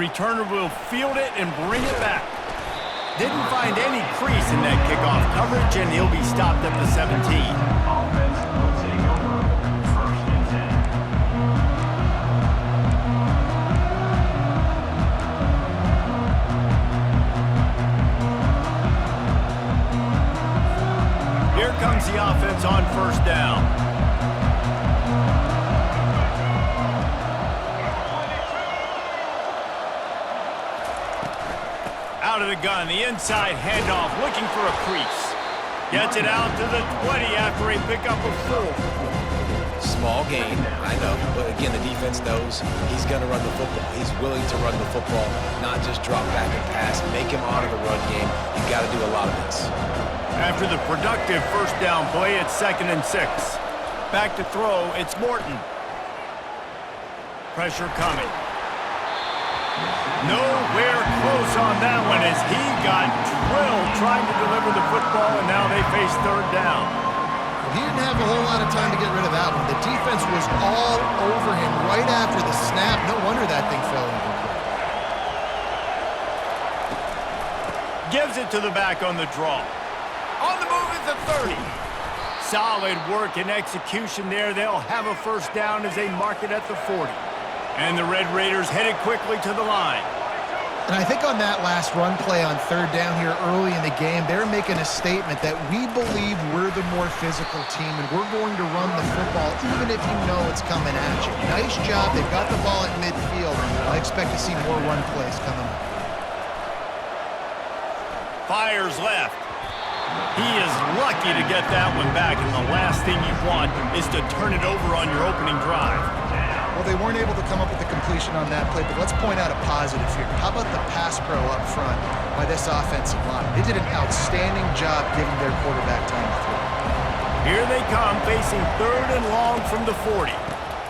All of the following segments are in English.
returner will field it and bring it back. Didn't find any crease in that kickoff coverage, and he'll be stopped at the 17. Offense will take over 1st and 10. Here comes the offense on 1st down. Out of the gun, the inside handoff, looking for a crease. Gets it out to the 20 after a pickup of 4. Small gain, I know, but again, the defense knows he's going to run the football. He's willing to run the football, not just drop back and pass, make him honor the run game. You got to do a lot of this. After the productive 1st down play, it's 2nd and 6. Back to throw, it's Morton. Pressure coming. Nowhere close on that one as he got drilled trying to deliver the football, and now they face 3rd down. He didn't have a whole lot of time to get rid of that one. The defense was all over him right after the snap. No wonder that thing fell incomplete. Gives it to the back on the draw. On the move at the 30. Solid work and execution there. They'll have a 1st down as they mark it at the 40. And the Red Raiders headed quickly to the line. And I think on that last run play on 3rd down here early in the game, they're making a statement that we believe we're the more physical team and we're going to run the football even if you know it's coming at you. Nice job. They've got the ball at midfield. I expect to see more run plays coming up. Fires left. He is lucky to get that one back, and the last thing you want is to turn it over on your opening drive. Well, they weren't able to come up with the completion on that play, but let's point out a positive here. How about the pass pro up front by this offensive line? They did an outstanding job giving their quarterback time to throw. Here they come, facing 3rd and long from the 40.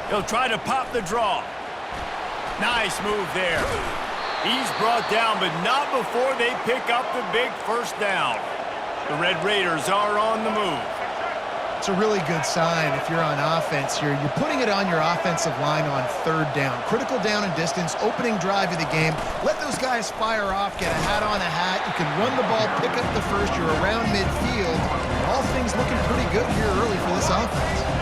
He'll try to pop the draw. Nice move there. He's brought down, but not before they pick up the big 1st down. The Red Raiders are on the move. It's a really good sign if you're on offense here. You're putting it on your offensive line on 3rd down. Critical down and distance, opening drive of the game. Let those guys fire off, get a hat on a hat. You can run the ball, pick up the 1st. You're around midfield. All things looking pretty good here early for this offense.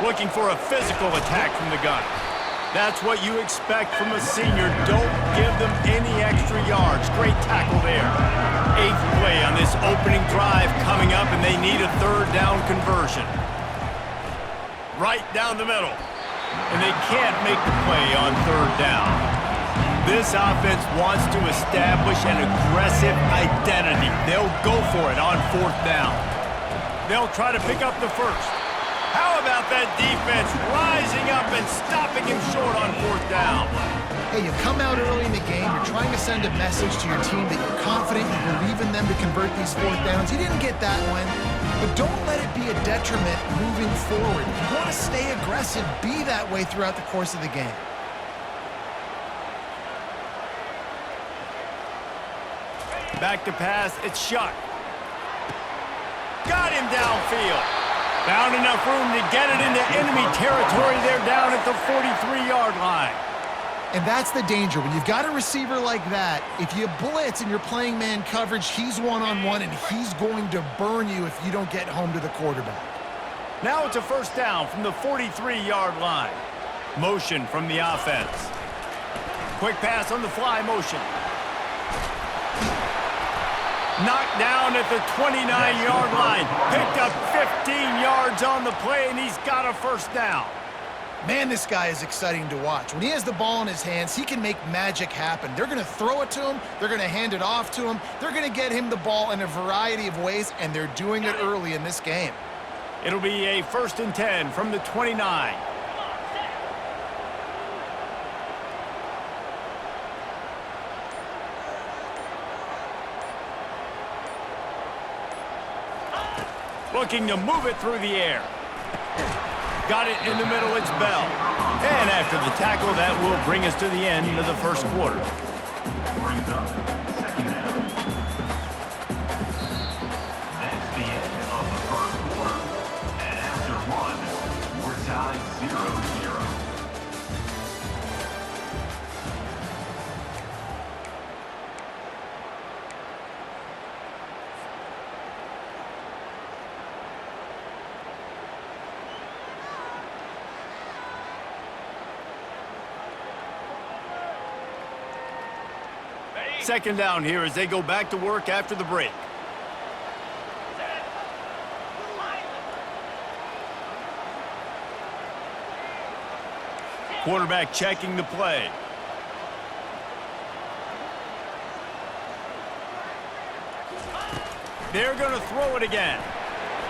Looking for a physical attack from the gun. That's what you expect from a senior. Don't give them any extra yards. Great tackle there. 8th play on this opening drive coming up, and they need a 3rd down conversion. Right down the middle. And they can't make the play on 3rd down. This offense wants to establish an aggressive identity. They'll go for it on 4th down. They'll try to pick up the 1st. How about that defense rising up and stopping him short on 4th down? Hey, you come out early in the game, you're trying to send a message to your team that you're confident, you believe in them to convert these 4th downs. You didn't get that one, but don't let it be a detriment moving forward. If you want to stay aggressive, be that way throughout the course of the game. Back to pass, it's Shuck. Got him downfield. Found enough room to get it into enemy territory. They're down at the 43-yard line. And that's the danger. When you've got a receiver like that, if you blitz and you're playing man coverage, he's one-on-one, and he's going to burn you if you don't get home to the quarterback. Now it's a 1st down from the 43-yard line. Motion from the offense. Quick pass on the fly motion. Knocked down at the 29-yard line. Picked up 15 yards on the play, and he's got a 1st down. Man, this guy is exciting to watch. When he has the ball in his hands, he can make magic happen. They're going to throw it to him. They're going to hand it off to him. They're going to get him the ball in a variety of ways, and they're doing it early in this game. It'll be a 1st and 10 from the 29. Looking to move it through the air. Got it in the middle, it's Bell. And after the tackle, that will bring us to the end of the 1st quarter. Brings up 2nd down. Second down here as they go back to work after the break. Quarterback checking the play. They're going to throw it again.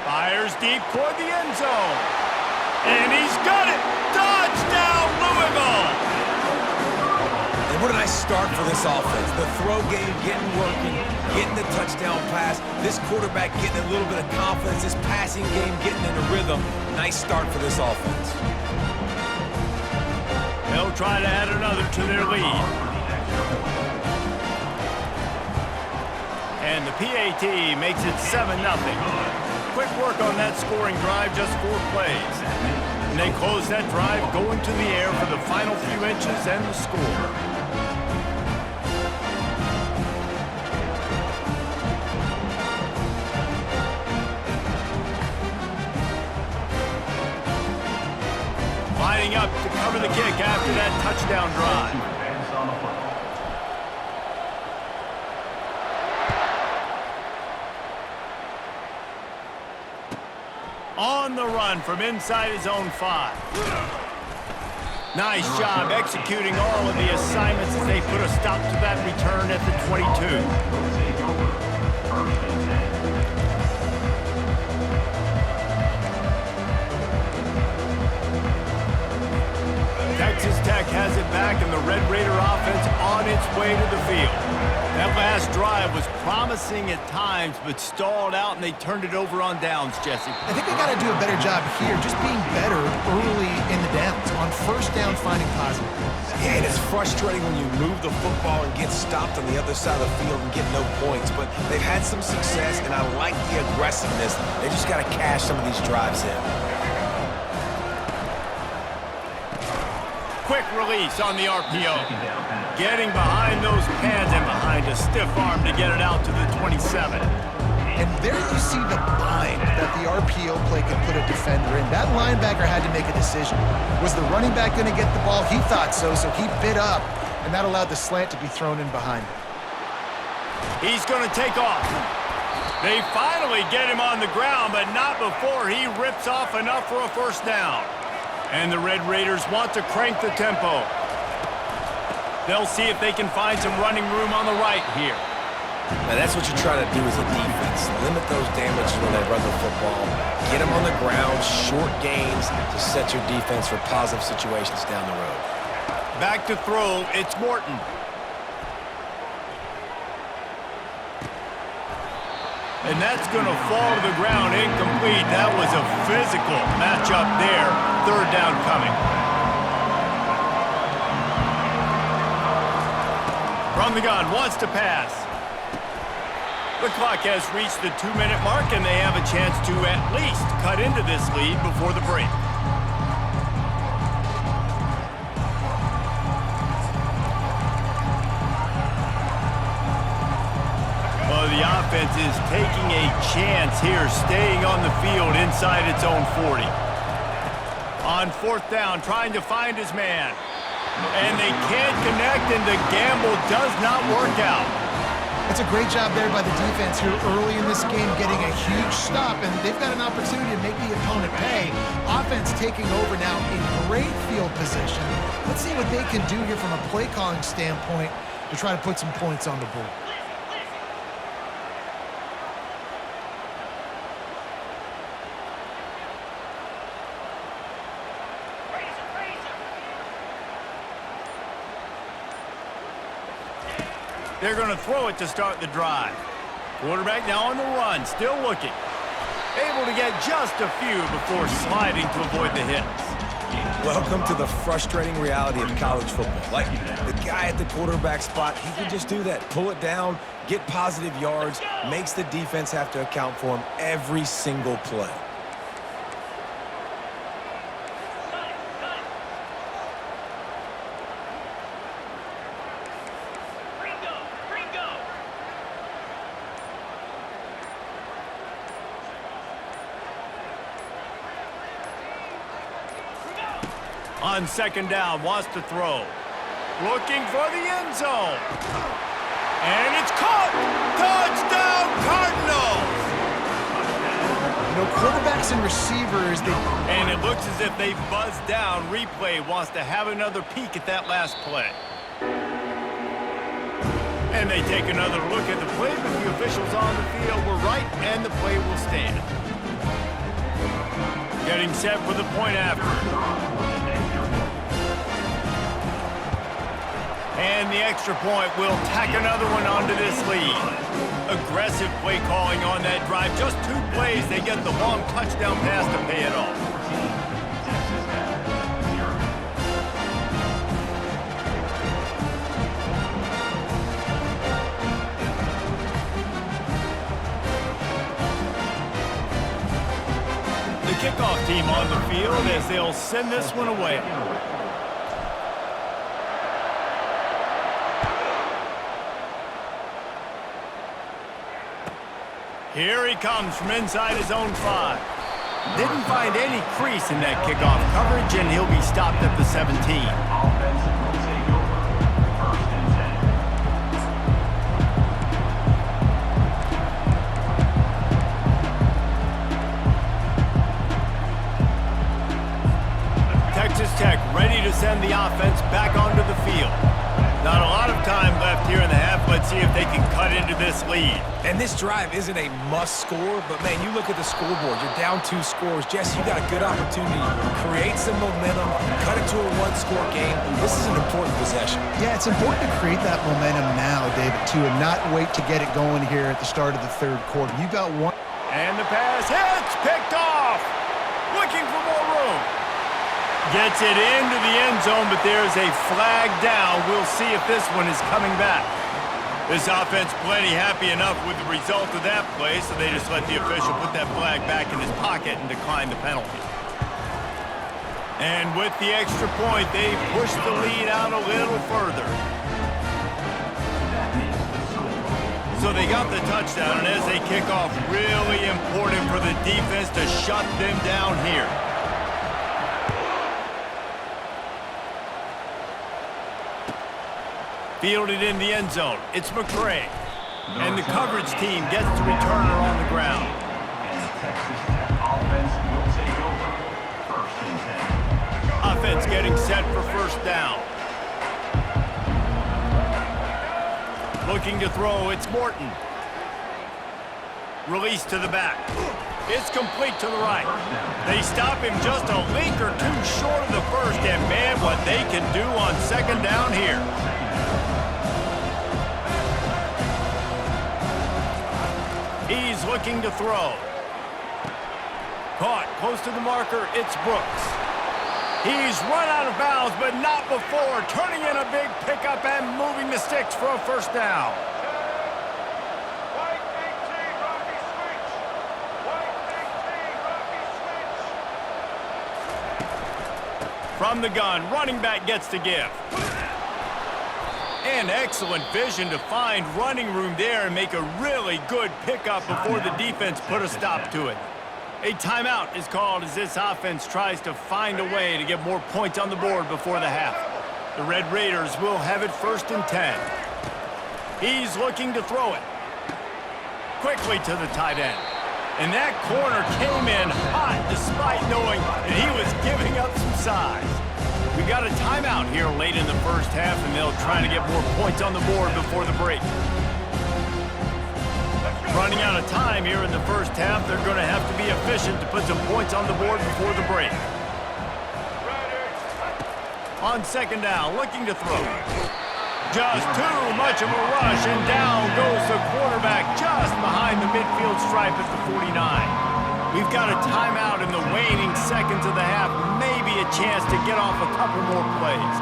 Fires deep toward the end zone. And he's got it! Touchdown, Louisville! And what a nice start for this offense. The throw game getting working, getting the touchdown pass. This quarterback getting a little bit of confidence. This passing game getting in a rhythm. Nice start for this offense. They'll try to add another to their lead. And the PAT makes it 7-0. Quick work on that scoring drive, just 4 plays. And they close that drive going to the air for the final few inches and the score. Lining up to cover the kick after that touchdown drive. On the run from inside his own 5. Nice job executing all of the assignments as they put a stop to that return at the 22. Texas Tech has it back, and the Red Raider offense on its way to the field. That last drive was promising at times, but stalled out, and they turned it over on downs, Jesse. I think they got to do a better job here, just being better early in the downs, on first down finding positive. Yeah, and it's frustrating when you move the football and get stopped on the other side of the field and get no points, but they've had some success, and I like the aggressiveness. They just got to cash some of these drives in. Quick release on the RPO. Getting behind those pads and behind a stiff arm to get it out to the 27. And there you see the bind that the RPO play can put a defender in. That linebacker had to make a decision. Was the running back going to get the ball? He thought so, so he bit up, and that allowed the slant to be thrown in behind him. He's going to take off. They finally get him on the ground, but not before he rips off enough for a first down. And the Red Raiders want to crank the tempo. They'll see if they can find some running room on the right here. Now that's what you're trying to do as a defense. Limit those damages when they run the football. Get them on the ground, short gains to set your defense for positive situations down the road. Back to throw, it's Morton. And that's going to fall to the ground incomplete. That was a physical matchup there. Third down coming. From the gun, wants to pass. The clock has reached the 2-minute mark, and they have a chance to at least cut into this lead before the break. Well, the offense is taking a chance here, staying on the field inside its own 40. On fourth down, trying to find his man. And they can't connect, and the gamble does not work out. It's a great job there by the defense here early in this game, getting a huge stop, and they've got an opportunity to make the opponent pay. Offense taking over now in great field position. Let's see what they can do here from a play calling standpoint to try to put some points on the board. They're going to throw it to start the drive. Quarterback now on the run, still looking. Able to get just a few before sliding to avoid the hits. Welcome to the frustrating reality of college football. Like, the guy at the quarterback spot, he can just do that. Pull it down, get positive yards, makes the defense have to account for him every single play. On second down, wants to throw. Looking for the end zone. And it's caught! Touchdown, Cardinals! You know, quarterbacks and receivers, And it looks as if they've buzzed down. Replay wants to have another peek at that last play. And they take another look at the play, but the officials on the field were right, and the play will stand. Getting set for the point after. And the extra point will tack another one onto this lead. Aggressive play calling on that drive. Just 2 plays, they get the long touchdown pass to pay it off. The kickoff team on the field as they'll send this one away. Here he comes from inside his own 5. Didn't find any crease in that kickoff coverage, and he'll be stopped at the 17. Offense will take over. 1st and 10. Texas Tech ready to send the offense back onto the field. Not a lot of time left here in the half. Let's see if they can cut into this lead. And this drive isn't a must score, but man, you look at the scoreboard, you're down 2 scores. Jesse, you got a good opportunity. Create some momentum, cut it to a 1-score game. This is an important possession. yeah, it's important to create that momentum now, David, too, and not wait to get it going here at the start of the 3rd quarter. You've got one. And the pass hits, picked off. Looking for more room. Gets it into the end zone, but there's a flag down. We'll see if this one is coming back. This offense plenty happy enough with the result of that play, so they just let the official put that flag back in his pocket and decline the penalty. And with the extra point, they push the lead out a little further. So they got the touchdown, and as they kick off, really important for the defense to shut them down here. Fielded in the end zone. It's McCray. And the coverage team gets the returner on the ground. And the Texas Tech offense will take over. 1st and 10. Offense getting set for 1st down. Looking to throw, it's Morton. Release to the back. It's complete to the right. They stop him just a link or 2 short of the 1st, and man, what they can do on 2nd down here. He's looking to throw. Caught close to the marker, it's Brooks. He's run out of bounds, but not before turning in a big pickup and moving the sticks for a 1st down. From the gun, running back gets to give. And excellent vision to find running room there and make a really good pickup before the defense put a stop to it. A timeout is called as this offense tries to find a way to get more points on the board before the half. The Red Raiders will have it 1st and 10. He's looking to throw it. Quickly to the tight end. And that corner came in hot despite knowing that he was giving up some size. We got a timeout here late in the 1st half, and they'll try to get more points on the board before the break. Running out of time here in the 1st half, they're going to have to be efficient to put some points on the board before the break. On 2nd down, looking to throw. Just too much of a rush, and down goes the quarterback just behind the midfield stripe at the 49. We've got a timeout in the waning seconds of the half, maybe a chance to get off a couple more plays.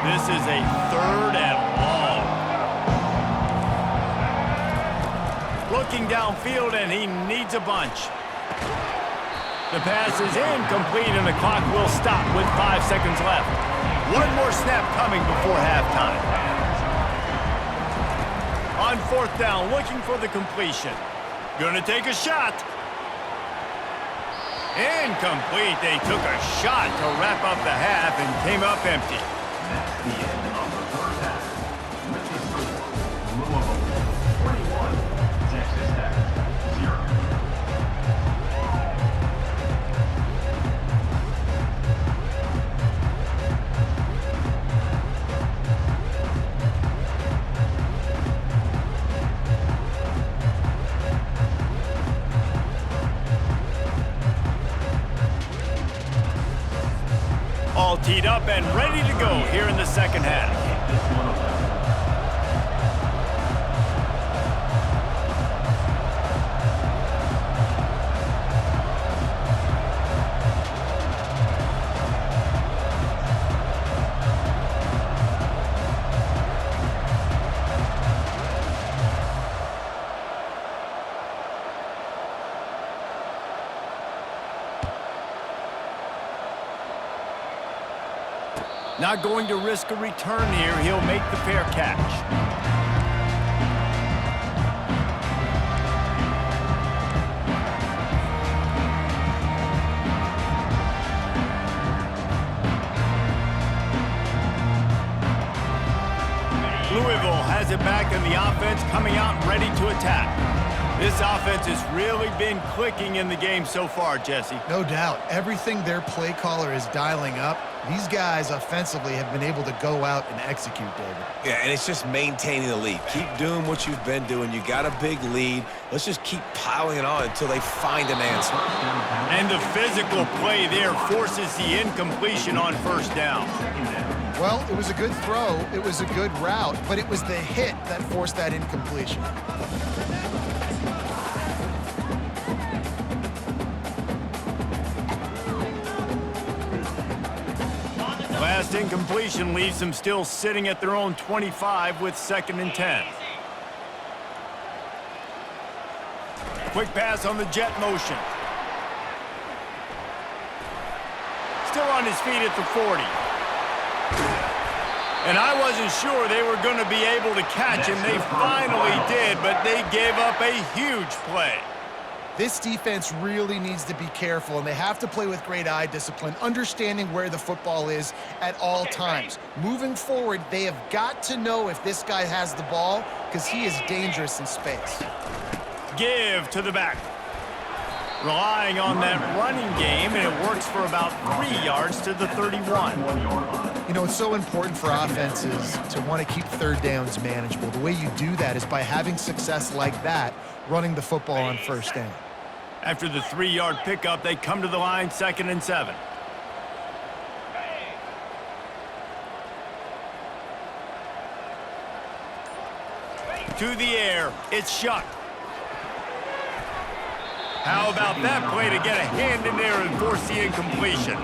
This is a 3rd and long. Looking downfield, and he needs a bunch. The pass is incomplete, and the clock will stop with 5 seconds left. One more snap coming before halftime. On 4th down, looking for the completion. Gonna take a shot. Incomplete. They took a shot to wrap up the half and came up empty. That's the end of the first half. With the score, Louisville 21, Texas Tech 0. All teed up and ready to go here in the second half. This one away. Not going to risk a return here. He'll make the fair catch. Louisville has it back in the offense, coming out and ready to attack. This offense has really been clicking in the game so far, Jesse. No doubt. Everything their play caller is dialing up, these guys offensively have been able to go out and execute, David. Yeah, and it's just maintaining the lead. Keep doing what you've been doing. You got a big lead. Let's just keep piling it on until they find an answer. And the physical play there forces the incompletion on first down. Well, it was a good throw, it was a good route, but it was the hit that forced that incompletion. Last incompletion leaves them still sitting at their own 25 with 2nd and 10. Quick pass on the jet motion. Still on his feet at the 40. And I wasn't sure they were going to be able to catch him. They finally did, but they gave up a huge play. This defense really needs to be careful, and they have to play with great eye discipline, understanding where the football is at all times. Moving forward, they have got to know if this guy has the ball, because he is dangerous in space. Give to the back. Relying on that running game, and it works for about 3 yards to the 31. You know, it's so important for offenses to want to keep third downs manageable. The way you do that is by having success like that, running the football on first down. After the 3-yard pickup, they come to the line, 2nd and 7. To the air, it's Shuck. How about that play to get a hand in there and force the incompletion?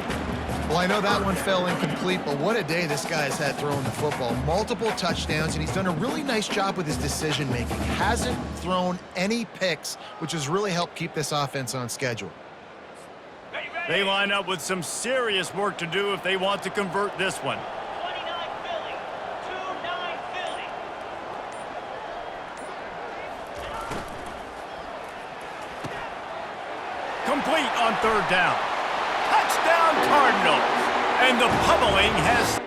Well, I know that one fell incomplete, but what a day this guy's had throwing the football. Multiple touchdowns, and he's done a really nice job with his decision-making. Hasn't thrown any picks, which has really helped keep this offense on schedule. They line up with some serious work to do if they want to convert this one. 29 Philly. 2-9 Philly. Complete on 3rd down. Touchdown Cardinals. And the pummeling has